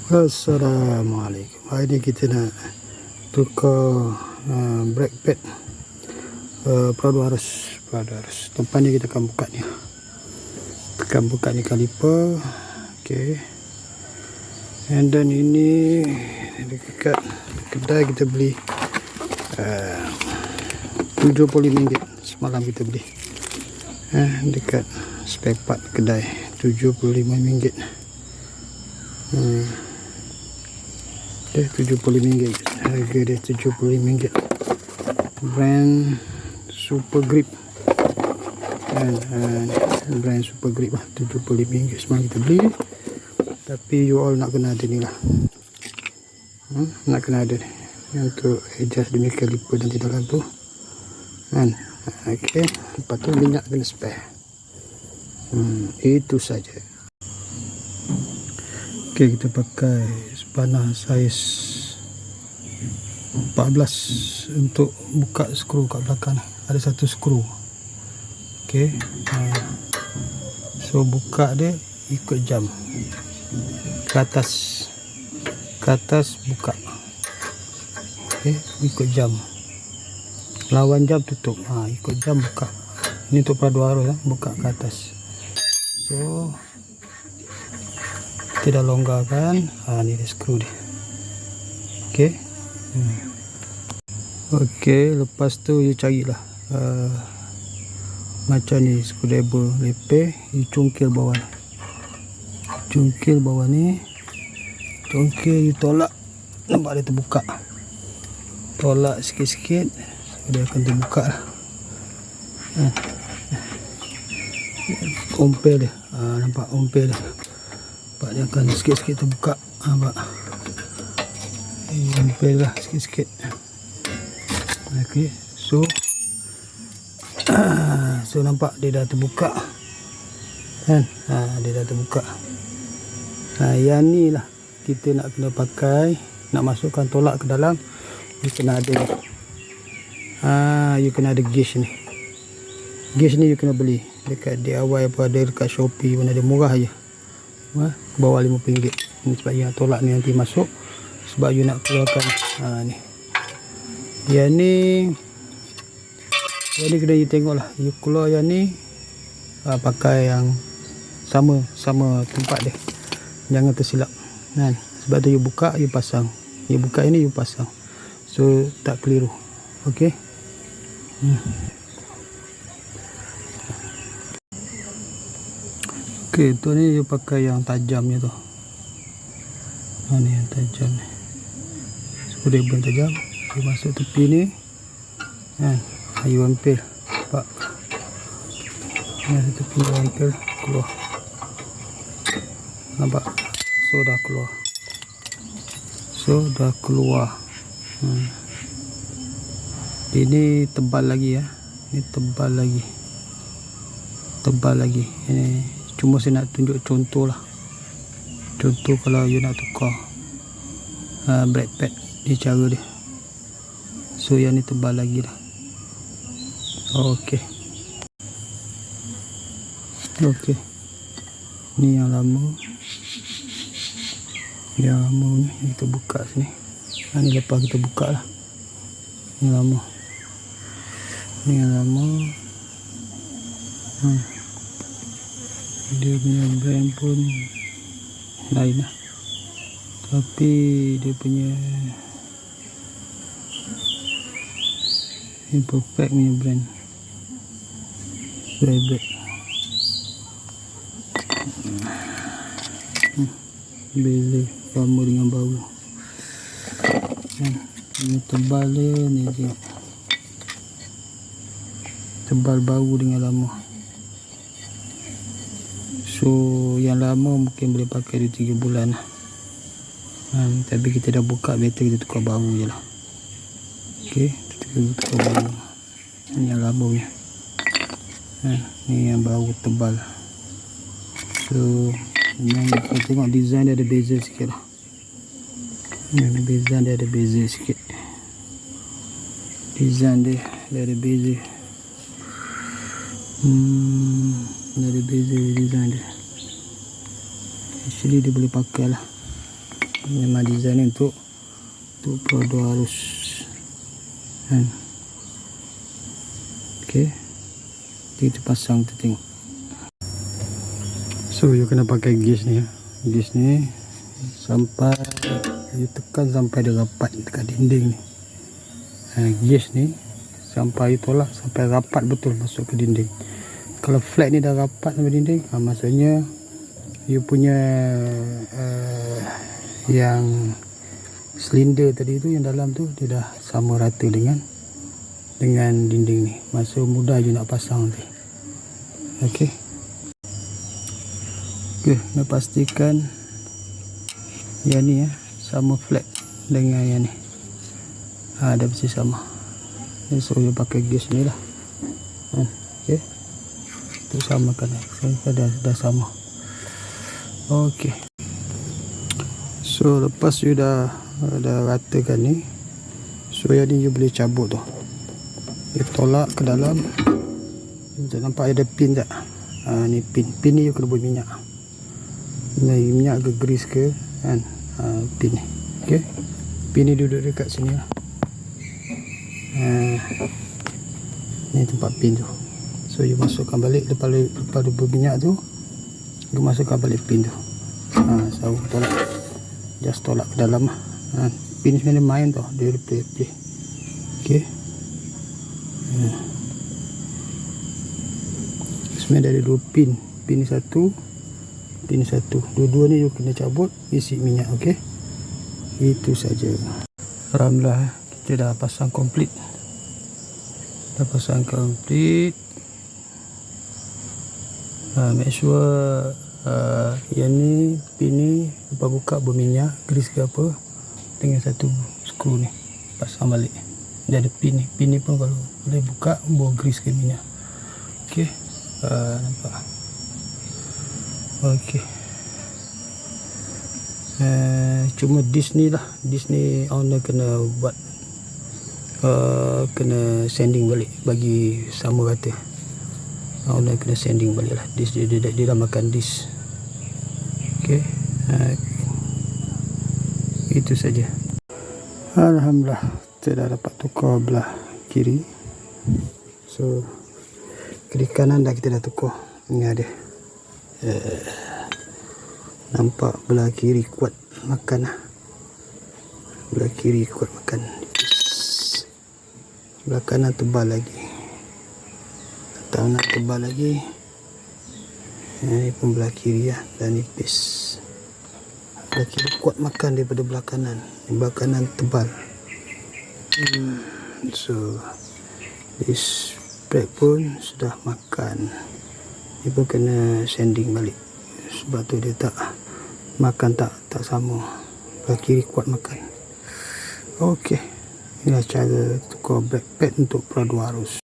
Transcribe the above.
Assalamualaikum. Hari ni kita nak tukar brake pad Prado Harus. Depan ni kita akan buka ni. Tekan buka ni kaliper. Okay. And then ini dekat kedai kita beli RM75. Semalam kita beli dekat spare part kedai RM75. RM75. Harga dia RM75. Brand Super Grip. Brand Super Grip lah, RM75 semalam kita beli. Tapi you all nak kena ada ni lah. Nak kena ada ni untuk adjust demi kaliper nanti dalam tu kan. Okay. Lepas tu minyak kena spare. Itu saja. Okay, kita pakai spanner saiz 14 untuk buka skru kat belakang. Ada satu skru. Okay. So buka dia ikut jam. Ke atas buka. Okay, ikut jam. Lawan jam tutup. Ikut jam buka. Ini untuk Prado Harus buka ke atas. So kita dah longgarkan. Ni dia skru dia. Okay. Okay, lepas tu you carilah macam ni screwdriver lepeh, you cungkil bawah ni. Cungkil bawah ni. Cungkil, you tolak. Nampak dia terbuka. Tolak sikit-sikit, dia akan terbuka lah. Ompel dia. Nampak ompel dia. Nampak dia akan sikit-sikit terbuka. Nampak. Ompel lah sikit-sikit. Okay. So nampak dia dah terbuka kan. Dia dah terbuka. Yang ni lah kita nak kena pakai. Nak masukkan tolak ke dalam, you kena ada ni. You kena ada gauge ni. Gauge ni you kena beli dekat DIY apa ada dekat Shopee mana dia murah je. Bawah RM50. Ni sebab yang tolak ni nanti masuk. Sebab you nak keluarkan ni. Yang ni kena you tengok lah. You keluar yang ni pakai yang sama tempat dia. Jangan tersilap kan. Sebab tu you buka, you pasang. You buka ini, you pasang. So tak keliru. Okay. Okay, tu ni you pakai yang tajamnya tu. Ni yang tajam ni. Screwdriver tajam. You masuk tepi ni kan. You ampil. Nampak. Tepi you ampil keluar. Nampak. So dah keluar. Ini tebal lagi ya. Ini tebal lagi. Ini cuma saya nak tunjuk contoh lah. Contoh kalau you nak tukar brake pad, ni cara dia. So yang ni tebal lagi lah. Okay. Ni yang lama. Yang lama ni kita buka sini. Ni lepas kita buka lah. Ni lama. Ni yang lama. Dia punya brand pun lain lah. Tapi dia punya Imperfect punya brand. Brake. Beza lama dengan baru. Ini tebal dia ni tengok. Tebal baru dengan lama. So yang lama mungkin boleh pakai 2-3 bulan lah. Tapi kita dah buka, better kita tukar baru je lah. Okay, kita tukar baru. Ni yang lama punya. Ni yang baru tebal. So kita tengok design dia ada beza sikit lah. Design dia ada beza sikit. Design dia ada beza. Ada beza design dia. Actually dia boleh pakai lah. Memang design ni untuk produk arus kan. Okay, kita pasang, kita tengok. So you kena pakai gauge ni ya. Gauge ni sampai you tekan sampai dia rapat dekat dinding ni. Gauge ni sampai you tolak sampai rapat betul masuk ke dinding. Kalau flat ni dah rapat sampai dinding, maksudnya you punya yang silinder tadi tu, yang dalam tu dia dah sama rata dengan dinding ni. Masa mudah je nak pasang nanti. Okey. Okey, nak pastikan yang ni sama flat dengan yang ni. Dah mesti sama. So you pakai gauge ni lah. Okey. Tu samakan. Dah sama. Okey. So lepas you dah ratakan ni, so yang ni you boleh cabut tu. You tolak ke dalam. Macam nampak ada pin tak? Ni pin. Pin ni you kena buat minyak. Minyak ke grease ke kan. Pin ni. Okey. Pin ni duduk dekat sini lah. Ni tempat pin tu. So you masukkan balik lepas dia berminyak tu, you masukkan balik pin tu. So tolak. Just tolak ke dalam lah. Pin sebenarnya main tau. Dia play. Okey. Sebenarnya ada 2 pin. Pin ni satu, pin ni satu. Dua-dua ni you kena cabut, isi minyak. Okey. Itu saja. Alhamdulillah, kita dah pasang komplit. Make sure yang ni, pin ni lepas buka berminyak, grease ke apa, dengan satu skru ni pasang balik. Dia ada pin ni. Pin ni pun kalau boleh buka, bawa grease ke minyak. Okey. Nampak. Okey. Cuma disk ni lah. Disk ni owner kena buat, kena sanding balik bagi sama rata. Owner kena sanding balik lah. Disk dia dah makan disk. Okey. Itu saja. Alhamdulillah, kita dah dapat tukar belah kiri. So kiri kanan dah kita dah tukar. Ini ada. Nampak belah kiri kuat makan lah. Belah kiri kuat makan. Belah kanan tebal lagi. Atau nak tebal lagi. Ini pun belah kiri lah. Dan nipis. Belah kiri kuat makan daripada belah kanan. Belah kanan tebal. So this brake pun sudah makan. Dia pun kena sanding balik. Sebab tu dia tak makan, tak sama. Belah kiri kuat makan. Okey. Inilah cara tukar brake pad untuk Prado Arus.